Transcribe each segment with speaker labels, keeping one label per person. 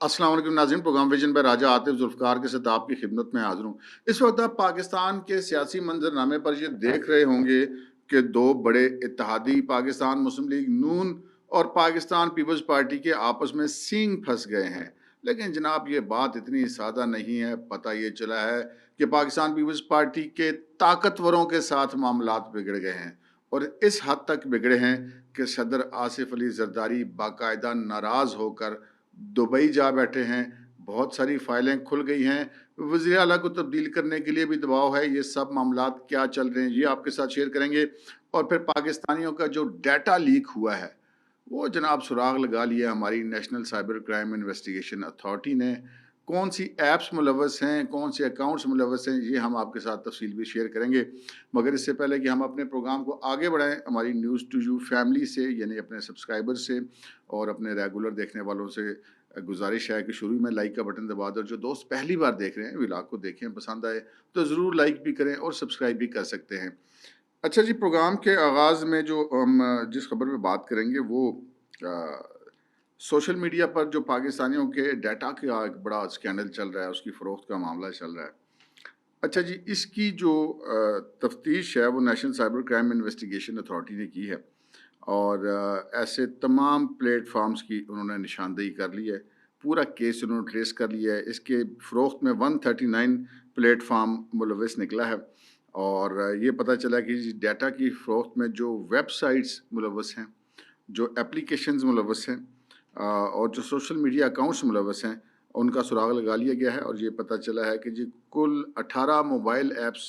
Speaker 1: السلام علیکم ناظرین، پروگرام ویژن بائی راجہ عاطف ذوالفقار کے ساتھ آپ کی خدمت میں حاضر ہوں۔ اس وقت آپ پاکستان کے سیاسی منظرنامے پر یہ دیکھ رہے ہوں گے کہ دو بڑے اتحادی پاکستان مسلم لیگ نون اور پاکستان پیپلز پارٹی کے آپس میں سینگ پھنس گئے ہیں۔ لیکن جناب یہ بات اتنی سادہ نہیں ہے۔ پتہ یہ چلا ہے کہ پاکستان پیپلز پارٹی کے طاقتوروں کے ساتھ معاملات بگڑ گئے ہیں، اور اس حد تک بگڑے ہیں کہ صدر آصف علی زرداری باقاعدہ ناراض ہو کر دبئی جا بیٹھے ہیں۔ بہت ساری فائلیں کھل گئی ہیں، وزیر اعلیٰ کو تبدیل کرنے کے لیے بھی دباؤ ہے۔ یہ سب معاملات کیا چل رہے ہیں یہ آپ کے ساتھ شیئر کریں گے، اور پھر پاکستانیوں کا جو ڈیٹا لیک ہوا ہے وہ جناب سراغ لگا لیا ہماری national cyber crime investigation authority نے۔ کون سی ایپس ملوث ہیں، کون سے اکاؤنٹس ملوث ہیں، یہ ہم آپ کے ساتھ تفصیل بھی شیئر کریں گے۔ مگر اس سے پہلے کہ ہم اپنے پروگرام کو آگے بڑھائیں، ہماری نیوز ٹو یو فیملی سے یعنی اپنے سبسکرائبر سے اور اپنے ریگولر دیکھنے والوں سے گزارش ہے کہ شروع میں لائک کا بٹن دبا دو۔ جو دوست پہلی بار دیکھ رہے ہیں ولاگ کو دیکھیں، پسند آئے تو ضرور لائک بھی کریں اور سبسکرائب بھی کر سکتے ہیں۔ اچھا جی، پروگرام کے آغاز میں جو ہم جس خبر پہ بات کریں گے وہ سوشل میڈیا پر جو پاکستانیوں کے ڈیٹا کا ایک بڑا اسکینڈل چل رہا ہے، اس کی فروخت کا معاملہ چل رہا ہے۔ اچھا جی، اس کی جو تفتیش ہے وہ national cyber crime investigation authority نے کی ہے، اور ایسے تمام پلیٹ فارمز کی انہوں نے نشاندہی کر لی ہے۔ پورا کیس انہوں نے ٹریس کر لیا ہے۔ اس کے فروخت میں 139 پلیٹ فارم ملوث نکلا ہے، اور یہ پتہ چلا کہ ڈیٹا کی فروخت میں جو ویب سائٹس ملوث ہیں، جو اپلیکیشنز ملوث ہیں، اور جو سوشل میڈیا اکاؤنٹس ملوث ہیں، ان کا سراغ لگا لیا گیا ہے۔ اور یہ پتہ چلا ہے کہ جی کل 18 موبائل ایپس،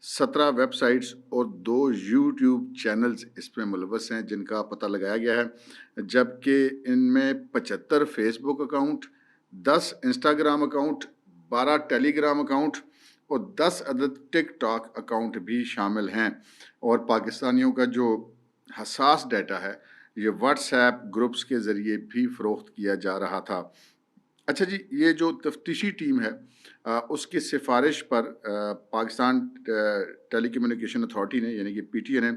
Speaker 1: 17 ویب سائٹس اور 2 یوٹیوب چینلز اس میں ملوث ہیں جن کا پتہ لگایا گیا ہے، جبکہ ان میں 75 فیس بک اکاؤنٹ، 10 انسٹاگرام اکاؤنٹ، 12 ٹیلی گرام اکاؤنٹ اور 10 عدد ٹک ٹاک اکاؤنٹ بھی شامل ہیں۔ اور پاکستانیوں کا جو حساس ڈیٹا ہے یہ واٹس ایپ گروپس کے ذریعے بھی فروخت کیا جا رہا تھا۔ اچھا جی، یہ جو تفتیشی ٹیم ہے اس کی سفارش پر پاکستان ٹیلی کمیونیکیشن اتھارٹی نے یعنی کہ پی ٹی اے نے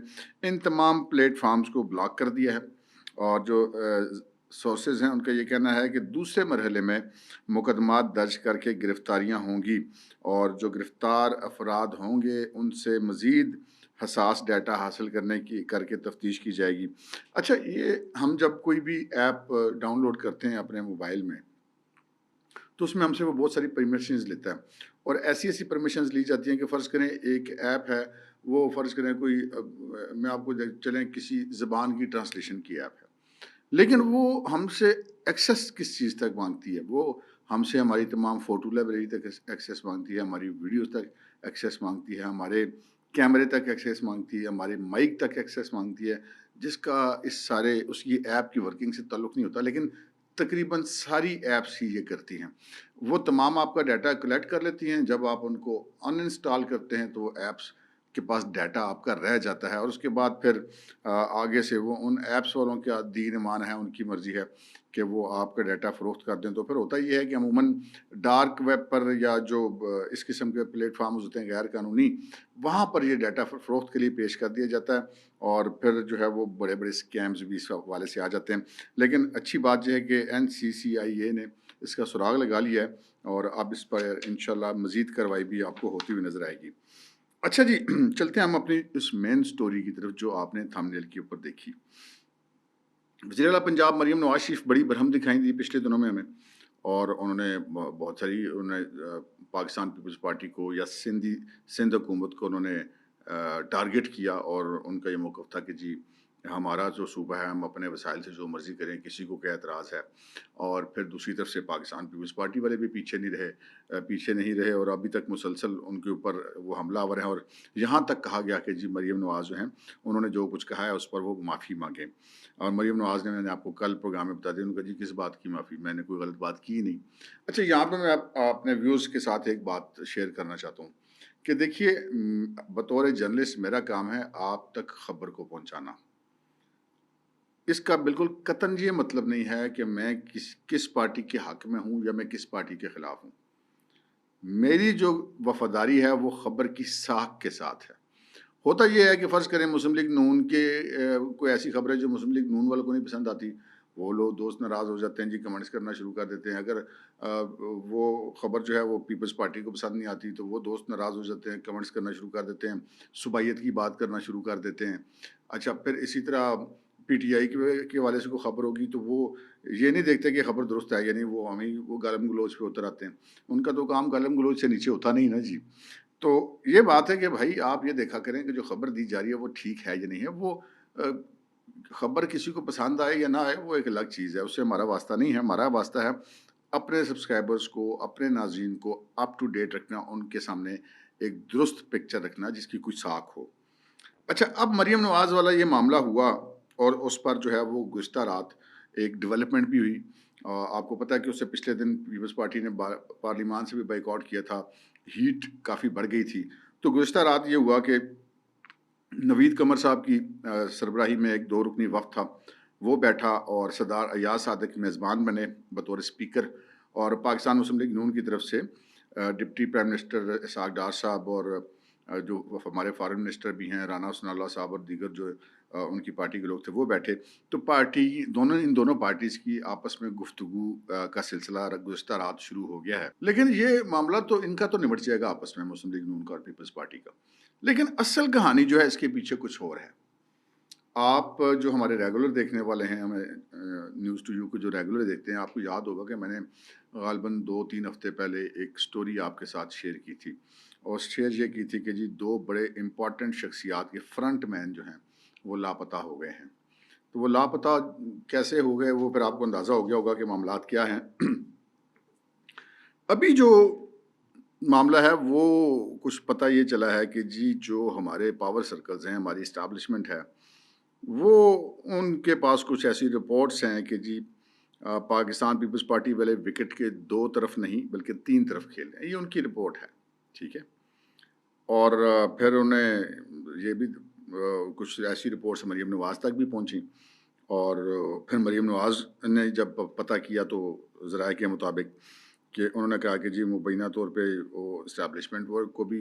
Speaker 1: ان تمام پلیٹ فارمز کو بلاک کر دیا ہے، اور جو سورسز ہیں ان کا یہ کہنا ہے کہ دوسرے مرحلے میں مقدمات درج کر کے گرفتاریاں ہوں گی، اور جو گرفتار افراد ہوں گے ان سے مزید حساس ڈیٹا حاصل کر کے تفتیش کی جائے گی۔ اچھا، یہ ہم جب کوئی بھی ایپ ڈاؤن لوڈ کرتے ہیں اپنے موبائل میں تو اس میں ہم سے وہ بہت ساری پرمیشنز لیتا ہے، اور ایسی پرمیشنز لی جاتی ہیں کہ فرض کریں ایک ایپ ہے، وہ فرض کریں کوئی میں آپ کو چلیں کسی زبان کی ٹرانسلیشن کی ایپ ہے، لیکن وہ ہم سے ایکسیس کس چیز تک مانگتی ہے؟ وہ ہم سے ہماری تمام فوٹو لائبریری تک ایکسیس مانگتی ہے، ہماری ویڈیوز تک ایکسیس مانگتی ہے، ہمارے کیمرے تک ایکسیس مانگتی ہے، ہمارے مائک تک ایکسیس مانگتی ہے، جس کا اس کی ایپ کی ورکنگ سے تعلق نہیں ہوتا، لیکن تقریباً ساری ایپس ہی یہ کرتی ہیں۔ وہ تمام آپ کا ڈیٹا کلیکٹ کر لیتی ہیں، جب آپ ان کو ان انسٹال کرتے ہیں تو وہ ایپس کے پاس ڈیٹا آپ کا رہ جاتا ہے، اور اس کے بعد پھر آگے سے وہ ان ایپس والوں کا دین ایمان ہے، ان کی مرضی ہے کہ وہ آپ کا ڈیٹا فروخت کر دیں۔ تو پھر ہوتا یہ ہے کہ عموماً ڈارک ویب پر یا جو اس قسم کے پلیٹ فارمز ہوتے ہیں غیر قانونی، وہاں پر یہ ڈیٹا فروخت کے لیے پیش کر دیا جاتا ہے، اور پھر جو ہے وہ بڑے بڑے اسکیمز بھی اس حوالے سے آ جاتے ہیں۔ لیکن اچھی بات یہ ہے کہ NCCIA نے اس کا سراغ لگا لیا ہے، اور اب اس پر انشاءاللہ مزید کارروائی بھی آپ کو ہوتی ہوئی نظر آئے گی۔ اچھا جی، چلتے ہیں ہم اپنی اس مین سٹوری کی طرف جو آپ نے تھمب نیل کے اوپر دیکھی۔ وزیر اعلیٰ پنجاب مریم نواز شریف بڑی برہم دکھائی دی پچھلے دنوں میں ہمیں، اور انہوں نے بہت ساری پاکستان پیپلز پارٹی کو یا سندھ حکومت کو انہوں نے ٹارگٹ کیا، اور ان کا یہ موقف تھا کہ جی ہمارا جو صوبہ ہے ہم اپنے وسائل سے جو مرضی کریں، کسی کو کیا اعتراض ہے۔ اور پھر دوسری طرف سے پاکستان پیپلز پارٹی والے بھی پیچھے نہیں رہے، اور ابھی تک مسلسل ان کے اوپر وہ حملہ آور ہیں، اور یہاں تک کہا گیا کہ جی مریم نواز جو ہیں انہوں نے جو کچھ کہا ہے اس پر وہ معافی مانگیں۔ اور مریم نواز نے، میں نے آپ کو کل پروگرام میں بتا دیا، ان کا جی کس بات کی معافی، میں نے کوئی غلط بات کی نہیں۔ اچھا، یہاں پہ میں اپنے ویوز کے ساتھ ایک بات شیئر کرنا چاہتا ہوں کہ دیکھیے، بطور جرنلسٹ میرا کام ہے آپ تک خبر کو پہنچانا۔ اس کا بالکل قطعاً یہ مطلب نہیں ہے کہ میں کس پارٹی کے حق میں ہوں یا میں کس پارٹی کے خلاف ہوں۔ میری جو وفاداری ہے وہ خبر کی ساخت کے ساتھ ہے۔ ہوتا یہ ہے کہ فرض کریں مسلم لیگ نون کے کوئی ایسی خبر ہے جو مسلم لیگ نون والوں کو نہیں پسند آتی، وہ لوگ دوست ناراض ہو جاتے ہیں جی، کمنٹس کرنا شروع کر دیتے ہیں. اگر وہ خبر جو ہے وہ پیپلز پارٹی کو پسند نہیں آتی تو وہ دوست ناراض ہو جاتے ہیں، کمنٹس کرنا شروع کر دیتے ہیں، صوبائیت کی بات کرنا شروع کر دیتے ہیں. اچھا، پھر اسی طرح پی ٹی آئی کے حوالے سے کوئی خبر ہوگی تو وہ یہ نہیں دیکھتے کہ خبر درست ہے، یعنی وہ ہمیں وہ گالم گلوچ پہ اتر آتے ہیں. ان کا تو کام گالم گلوچ سے نیچے ہوتا نہیں نا جی. تو یہ بات ہے کہ بھائی آپ یہ دیکھا کریں کہ جو خبر دی جا رہی ہے وہ ٹھیک ہے یا نہیں ہے. وہ خبر کسی کو پسند آئے یا نہ آئے وہ ایک الگ چیز ہے، اس سے ہمارا واسطہ نہیں ہے. ہمارا واسطہ ہے اپنے سبسکرائبرز کو، اپنے ناظرین کو اپ ٹو ڈیٹ رکھنا، ان کے سامنے ایک درست پکچر رکھنا جس کی کوئی ساکھ ہو. اچھا، اب مریم نواز والا یہ معاملہ ہوا اور اس پر جو ہے وہ گزشتہ رات ایک ڈیولپمنٹ بھی ہوئی. آپ کو پتہ ہے کہ اس سے پچھلے دن پیپلز پارٹی نے پارلیمان سے بھی بائیک آؤٹ کیا تھا، ہیٹ کافی بڑھ گئی تھی. تو گزشتہ رات یہ ہوا کہ نوید قمر صاحب کی سربراہی میں ایک 2 رکنی وفد تھا، وہ بیٹھا اور سردار ایاز صادق میزبان بنے بطور اسپیکر، اور پاکستان مسلم لیگ نون کی طرف سے deputy prime minister Ishaq Dar صاحب اور جو ہمارے فارن منسٹر بھی ہیں رانا حسن اللہ صاحب اور دیگر جو ان کی پارٹی کے لوگ تھے وہ بیٹھے. تو ان دونوں پارٹیز کی آپس میں گفتگو کا سلسلہ گزشتہ رات شروع ہو گیا ہے. لیکن یہ معاملہ تو ان کا تو نمٹ جائے گا آپس میں، مسلم لیگ نون کا اور پیپلز پارٹی کا. لیکن اصل کہانی جو ہے اس کے پیچھے کچھ اور ہے. آپ جو ہمارے ریگولر دیکھنے والے ہیں، ہمیں نیوز ٹو یو کو جو ریگولر دیکھتے ہیں، آپ کو یاد ہوگا کہ میں نے غالباً 2-3 ہفتے پہلے ایک سٹوری آپ کے ساتھ شیئر کی تھی، اور شیئر یہ کی تھی کہ جی 2 بڑے امپورٹنٹ شخصیات کے فرنٹ مین جو ہیں وہ لاپتہ ہو گئے ہیں. تو وہ لاپتہ کیسے ہو گئے وہ پھر آپ کو اندازہ ہو گیا ہوگا کہ معاملات کیا ہیں. ابھی جو معاملہ ہے وہ کچھ پتہ یہ چلا ہے کہ جی جو ہمارے پاور سرکلز ہیں، ہماری اسٹیبلشمنٹ ہے، وہ ان کے پاس کچھ ایسی رپورٹس ہیں کہ جی پاکستان پیپلز پارٹی والے وکٹ کے 2 طرف نہیں بلکہ 3 طرف کھیل رہے ہیں. یہ ان کی رپورٹ ہے، ٹھیک ہے. اور پھر انہیں یہ بھی کچھ ایسی رپورٹس مریم نواز تک بھی پہنچیں، اور پھر مریم نواز نے جب پتہ کیا تو ذرائع کے مطابق کہ انہوں نے کہا کہ جی مبینہ طور پہ وہ اسٹیبلشمنٹ ورک کو بھی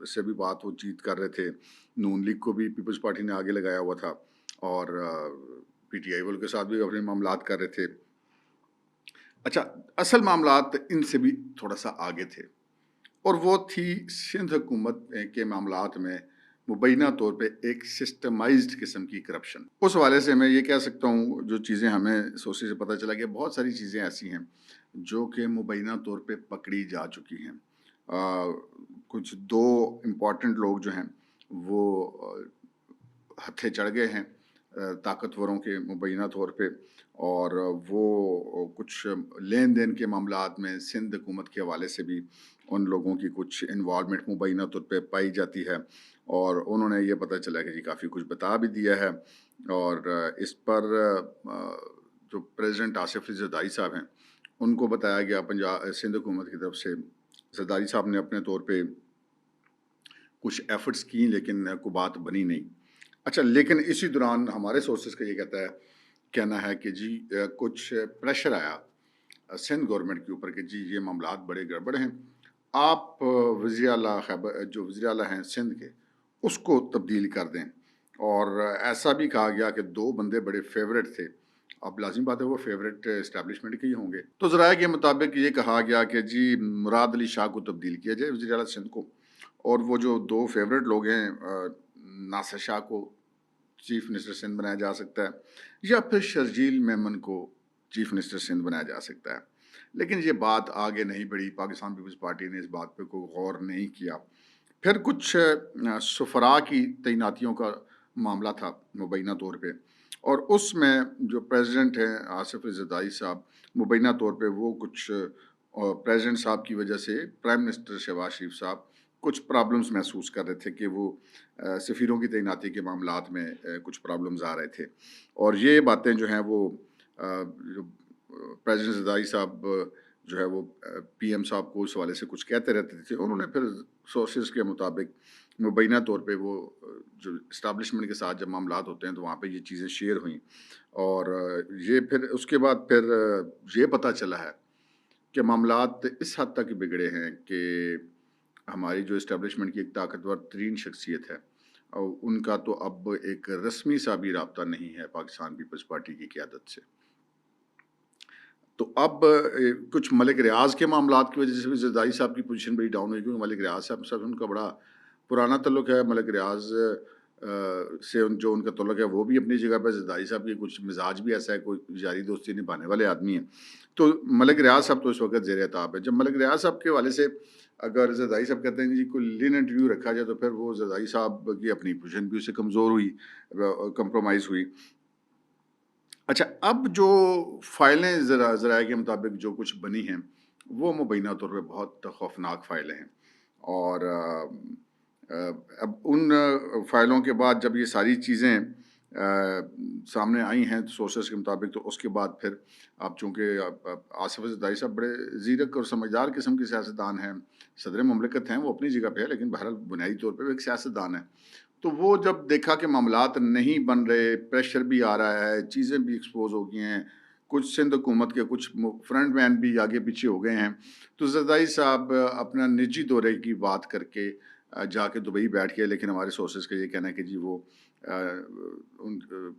Speaker 1: اس سے بھی بات چیت کر رہے تھے، نون لیگ کو بھی پیپلز پارٹی نے آگے لگایا ہوا تھا، اور پی ٹی آئی والوں کے ساتھ بھی اپنے معاملات کر رہے تھے. اچھا، اصل معاملات ان سے بھی تھوڑا سا آگے تھے، اور وہ تھی سندھ حکومت کے معاملات میں مبینہ طور پہ ایک سسٹمائزڈ قسم کی کرپشن. اس حوالے سے میں یہ کہہ سکتا ہوں، جو چیزیں ہمیں سوچنے سے پتہ چلا کہ بہت ساری چیزیں ایسی ہیں جو کہ مبینہ طور پہ پکڑی جا چکی ہیں. کچھ 2 امپورٹنٹ لوگ جو ہیں وہ ہتھے چڑھ گئے ہیں طاقتوروں کے مبینہ طور پہ، اور وہ کچھ لین دین کے معاملات میں سندھ حکومت کے حوالے سے بھی ان لوگوں کی کچھ انوالومنٹ مبینہ طور پہ پائی جاتی ہے، اور انہوں نے یہ پتہ چلا کہ جی کافی کچھ بتا بھی دیا ہے. اور اس پر جو پریزیڈنٹ آصف علی زرداری صاحب ہیں ان کو بتایا گیا سندھ حکومت کی طرف سے. زرداری صاحب نے اپنے طور پہ کچھ ایفرٹس کی لیکن کوئی بات بنی نہیں. اچھا، لیکن اسی دوران ہمارے سورسز کا یہ کہنا ہے کہ جی کچھ پریشر آیا سندھ گورنمنٹ کے اوپر کہ جی یہ معاملات بڑے گڑبڑ ہیں، آپ وزیر اعلیٰ جو وزیر اعلیٰ ہیں سندھ کے اس کو تبدیل کر دیں. اور ایسا بھی کہا گیا کہ 2 بندے بڑے فیوریٹ تھے، اب لازم بات ہے وہ فیوریٹ اسٹیبلشمنٹ کے ہی ہوں گے. تو ذرائع کے مطابق یہ کہا گیا کہ جی مراد علی شاہ کو تبدیل کیا جائے وزیر اعلیٰ سندھ کو، اور وہ جو 2 فیوریٹ لوگ ہیں ناصر شاہ کو چیف منسٹر سندھ بنایا جا سکتا ہے، یا پھر شرجیل میمن کو چیف منسٹر سندھ بنایا جا سکتا ہے. لیکن یہ بات آگے نہیں بڑھی، پاکستان پیپلز پارٹی نے اس بات پہ کوئی غور نہیں کیا. پھر کچھ سفراء کی تعیناتیوں کا معاملہ تھا مبینہ طور پہ، اور اس میں جو پریزیڈنٹ ہیں آصف علی زرداری صاحب مبینہ طور پہ وہ کچھ پریزیڈنٹ صاحب کی وجہ سے پرائم منسٹر شہباز شریف صاحب کچھ پرابلمز محسوس کر رہے تھے کہ وہ سفیروں کی تعیناتی کے معاملات میں کچھ پرابلمز آ رہے تھے. اور یہ باتیں جو ہیں وہ جو پریزیڈنٹ زرداری صاحب جو ہے وہ پی ایم صاحب کو اس حوالے سے کچھ کہتے رہتے تھے. انہوں نے پھر سورسز کے مطابق مبینہ طور پہ وہ جو اسٹیبلشمنٹ کے ساتھ جب معاملات ہوتے ہیں تو وہاں پہ یہ چیزیں شیئر ہوئیں، اور یہ پھر اس کے بعد پھر یہ پتہ چلا ہے کہ معاملات اس حد تک بگڑے ہیں کہ ہماری جو اسٹیبلشمنٹ کی ایک طاقتور ترین شخصیت ہے ان کا تو اب ایک رسمی سا بھی رابطہ نہیں ہے پاکستان پیپلز پارٹی کی قیادت سے. تو اب کچھ ملک ریاض کے معاملات کی وجہ سے بھی زرداری صاحب کی پوزیشن بڑی ڈاؤن ہوئی، کیونکہ ملک ریاض صاحب ان کا بڑا پرانا تعلق ہے. ملک ریاض سے جو ان کا تعلق ہے وہ بھی اپنی جگہ پہ، زرداری صاحب کی کچھ مزاج بھی ایسا ہے، کوئی یاری دوستی نبھانے والے آدمی ہیں. تو ملک ریاض صاحب تو اس وقت زیر عتاب ہے. جب ملک ریاض صاحب کے حوالے سے اگر زرداری صاحب کہتے ہیں جی کوئی لین انٹرویو رکھا جائے، تو پھر وہ زرداری صاحب کی اپنی پوزیشن بھی اس سے کمزور ہوئی، کمپرومائز ہوئی. اچھا، اب جو فائلیں ذرائع کے مطابق جو کچھ بنی ہیں وہ مبینہ طور پہ بہت خوفناک فائلیں ہیں. اور اب ان فائلوں کے بعد جب یہ ساری چیزیں سامنے آئی ہیں سورسز کے مطابق، تو اس کے بعد پھر اب چونکہ آصف زرداری صاحب بڑے زیرک اور سمجھدار قسم کے سیاستدان ہیں، صدر مملکت ہیں، وہ اپنی جگہ پہ ہے، لیکن بہرحال بنیادی طور پہ وہ ایک سیاستدان ہے. تو وہ جب دیکھا کہ معاملات نہیں بن رہے، پریشر بھی آ رہا ہے، چیزیں بھی ایکسپوز ہو گئی ہیں، کچھ سندھ حکومت کے کچھ فرنٹ مین بھی آگے پیچھے ہو گئے ہیں، تو زرداری صاحب اپنا نجی دورے کی بات کر کے جا کے دبئی بیٹھ گئے. لیکن ہمارے سورسز کا یہ کہنا ہے کہ جی وہ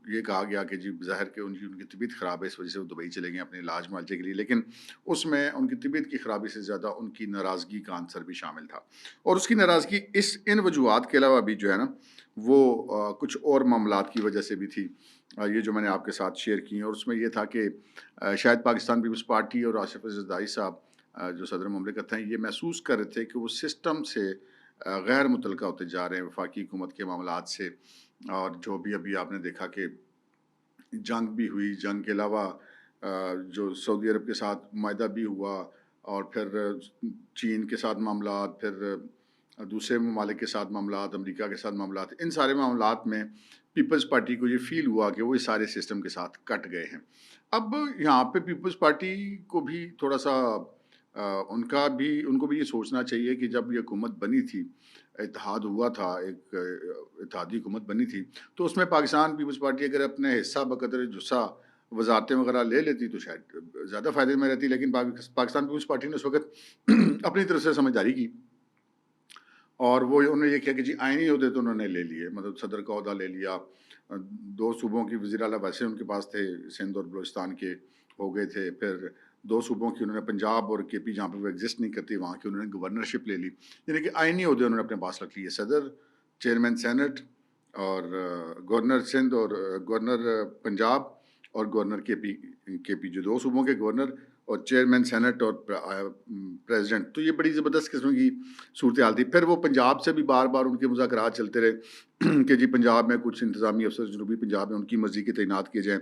Speaker 1: یہ کہا گیا کہ جی ظاہر کہ ان کی طبیعت خراب ہے، اس وجہ سے وہ دبئی چلے گئے اپنے علاج معالجے کے لیے. لیکن اس میں ان کی طبیعت کی خرابی سے زیادہ ان کی ناراضگی کا عنصر بھی شامل تھا. اور اس کی ناراضگی ان وجوہات کے علاوہ بھی جو ہے نا وہ کچھ اور معاملات کی وجہ سے بھی تھی، یہ جو میں نے آپ کے ساتھ شیئر کی ہیں. اور اس میں یہ تھا کہ شاید پاکستان پیپلز پارٹی اور آصف زرداری صاحب جو صدر مملکت ہیں، یہ محسوس کر رہے تھے کہ وہ سسٹم سے غیر متعلقہ ہوتے جا رہے ہیں، وفاقی حکومت کے معاملات سے. اور جو بھی ابھی آپ نے دیکھا کہ جنگ بھی ہوئی، جنگ کے علاوہ جو سعودی عرب کے ساتھ معاہدہ بھی ہوا، اور پھر چین کے ساتھ معاملات، پھر دوسرے ممالک کے ساتھ معاملات، امریکہ کے ساتھ معاملات، ان سارے معاملات میں پیپلز پارٹی کو یہ فیل ہوا کہ وہ اس سارے سسٹم کے ساتھ کٹ گئے ہیں. اب یہاں پہ پیپلز پارٹی کو بھی تھوڑا سا ان کو بھی یہ سوچنا چاہیے کہ جب یہ حکومت بنی تھی، اتحاد ہوا تھا، ایک اتحادی حکومت بنی تھی، تو اس میں پاکستان پیپلز پارٹی اگر اپنے حصہ بقدر جسا وزارتیں وغیرہ لے لیتی تو شاید زیادہ فائدے میں رہتی. لیکن پاکستان پیپلز پارٹی نے اس وقت اپنی طرف سے سمجھداری کی، اور وہ انہوں نے یہ کیا کہ جی آئینی عہدے تو انہوں نے لے لیے، مطلب صدر کا عہدہ لے لیا. 2 صوبوں کی وزیر اعلیٰ ویسے ان کے پاس تھے، سندھ اور بلوچستان کے ہو گئے تھے. پھر 2 صوبوں کی انہوں نے پنجاب اور کے پی، جہاں پہ وہ ایگزسٹ نہیں کرتی، وہاں کی انہوں نے گورنرشپ لے لی. یعنی کہ آئینی عہدے انہوں نے اپنے پاس رکھ لیے، صدر، چیئرمین سینٹ، اور گورنر سندھ، اور گورنر پنجاب، اور گورنر کے پی جو 2 صوبوں کے گورنر اور چیئرمین سینٹ اور پریزیڈنٹ. تو یہ بڑی زبردست قسم کی صورتحال تھی. پھر وہ پنجاب سے بھی بار بار ان کے مذاکرات چلتے رہے کہ جی پنجاب میں کچھ انتظامی افسر جنوبی پنجاب میں ان کی مرضی کے تعینات کیے جائیں.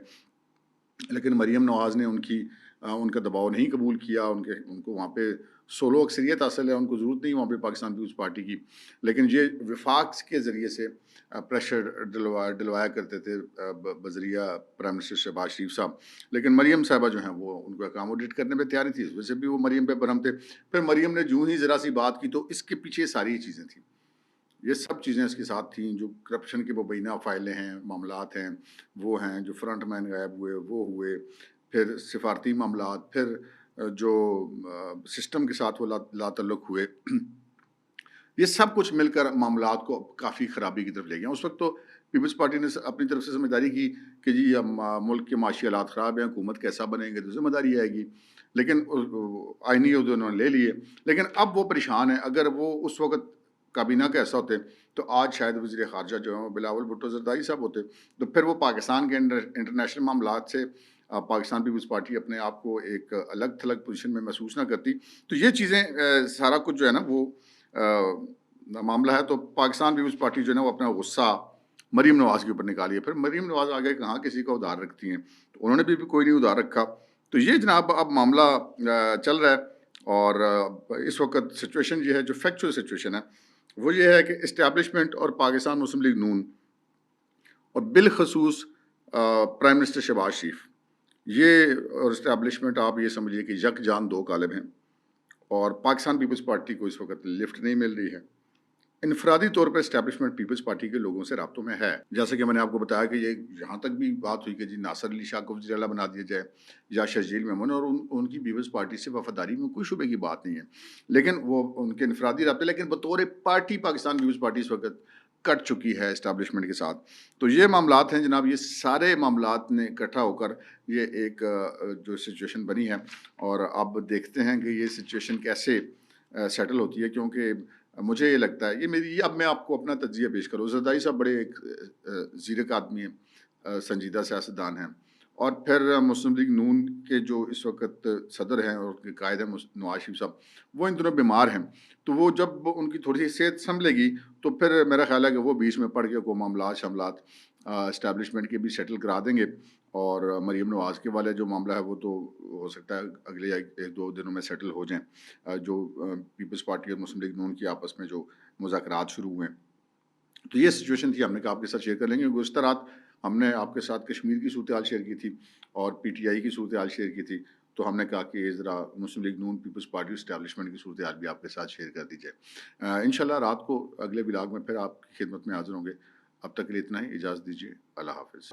Speaker 1: لیکن مریم نواز نے ان کا دباؤ نہیں قبول کیا. ان کو وہاں پہ سولو اکثریت حاصل ہے، ان کو ضرورت نہیں وہاں پہ پاکستان پیپلز پارٹی کی. لیکن یہ وفاق کے ذریعے سے پریشر ڈلوایا کرتے تھے بذریعہ پرائم منسٹر شہباز شریف صاحب. لیکن مریم صاحبہ جو ہیں وہ ان کو اکاموڈیٹ کرنے پہ تیار تھی، اس وجہ سے بھی وہ مریم پہ برہم تھے. پھر مریم نے جو ہی ذرا سی بات کی تو اس کے پیچھے ساری چیزیں تھیں، یہ سب چیزیں اس کے ساتھ تھیں. جو کرپشن کے مبینہ فائلیں ہیں، معاملات ہیں، وہ ہیں. جو فرنٹ مین غائب ہوئے وہ ہوئے، پھر سفارتی معاملات، پھر جو سسٹم کے ساتھ وہ لا تعلق ہوئے. یہ سب کچھ مل کر معاملات کو کافی خرابی کی طرف لے گیا. اس وقت تو پیپلز پارٹی نے اپنی طرف سے ذمہ کی کہ جی ملک کے معاشی حالات خراب ہیں، حکومت کیسا بنے گی تو ذمہ داری آئے گی. لیکن آئینی عہدے انہوں نے لے لیے. لیکن اب وہ پریشان ہیں. اگر وہ اس وقت کابینہ کا ایسا ہوتے تو آج شاید وزیر خارجہ جو ہیں وہ بلاول بھٹو زرداری صاحب ہوتے. تو پھر وہ پاکستان کے انٹرنیشنل معاملات سے پاکستان پیپلز پارٹی اپنے آپ کو ایک الگ تھلگ پوزیشن میں محسوس نہ کرتی. تو یہ چیزیں سارا کچھ جو ہے نا وہ معاملہ ہے. تو پاکستان پیپلز پارٹی جو ہے نا وہ اپنا غصہ مریم نواز کے اوپر نکالیے. پھر مریم نواز آگے کہاں کسی کا ادھار رکھتی ہیں، تو انہوں نے بھی کوئی نہیں ادھار رکھا. تو یہ جناب اب معاملہ چل رہا ہے. اور اس وقت سچویشن یہ ہے، جو فیکچوئل سچویشن ہے وہ یہ ہے کہ اسٹیبلشمنٹ اور پاکستان مسلم لیگ نون اور بالخصوص پرائم منسٹر شہباز شریف، یہ اور اسٹیبلشمنٹ آپ یہ سمجھیے کہ یک جان 2 قالب ہیں. اور پاکستان پیپلز پارٹی کو اس وقت لفٹ نہیں مل رہی ہے. انفرادی طور پر اسٹیبلشمنٹ پیپلز پارٹی کے لوگوں سے رابطوں میں ہے. جیسے کہ میں نے آپ کو بتایا کہ یہ یہاں تک بھی بات ہوئی کہ جی ناصر علی شاہ کو وزیر اعلیٰ بنا دیا جائے یا شرجیل میمن، اور ان کی پیپلز پارٹی سے وفاداری میں کوئی شبے کی بات نہیں ہے. لیکن وہ ان کے انفرادی رابطے، لیکن بطور پارٹی پاکستان پیپلز پارٹی اس وقت کٹ چکی ہے اسٹیبلشمنٹ کے ساتھ. تو یہ معاملات ہیں جناب, یہ سارے معاملات نے اکٹھا ہو کر یہ ایک جو سچویشن بنی ہے, اور اب دیکھتے ہیں کہ یہ سچویشن کیسے سیٹل ہوتی ہے. کیونکہ مجھے یہ لگتا ہے, اب میں آپ کو اپنا تجزیہ پیش کروں. زرداری صاحب بڑے ایک زیرک آدمی ہیں, سنجیدہ سیاستدان ہیں, اور پھر مسلم لیگ نون کے جو اس وقت صدر ہیں اور کے قائد ہیں نواز شریف صاحب, وہ ان دنوں بیمار ہیں. تو وہ جب ان کی تھوڑی سی صحت سنبھلے گی تو پھر میرا خیال ہے کہ وہ بیچ میں پڑھ کے کوئی معاملات شاملات اسٹیبلشمنٹ کے بھی سیٹل کرا دیں گے. اور مریم نواز کے والے جو معاملہ ہے وہ تو ہو سکتا ہے اگلے ایک دو دنوں میں سیٹل ہو جائیں. جو پیپلز پارٹی اور مسلم لیگ نون کی آپس میں جو مذاکرات شروع ہوئے ہیں, تو یہ سچویشن تھی, ہم نے کہا آپ کے ساتھ شیئر کر لیں گے. گزشتہ رات ہم نے آپ کے ساتھ کشمیر کی صورتحال شیئر کی تھی اور پی ٹی آئی کی صورتحال شیئر کی تھی. تو ہم نے کہا کہ ذرا مسلم لیگ نون پیپلز پارٹی اسٹیبلشمنٹ کی صورتحال بھی آپ کے ساتھ شیئر کر دی جائے. انشاءاللہ رات کو اگلے ولاگ میں پھر آپ کی خدمت میں حاضر ہوں گے. اب تک کے لیے اتنا ہی, اجازت دیجیے. اللہ حافظ.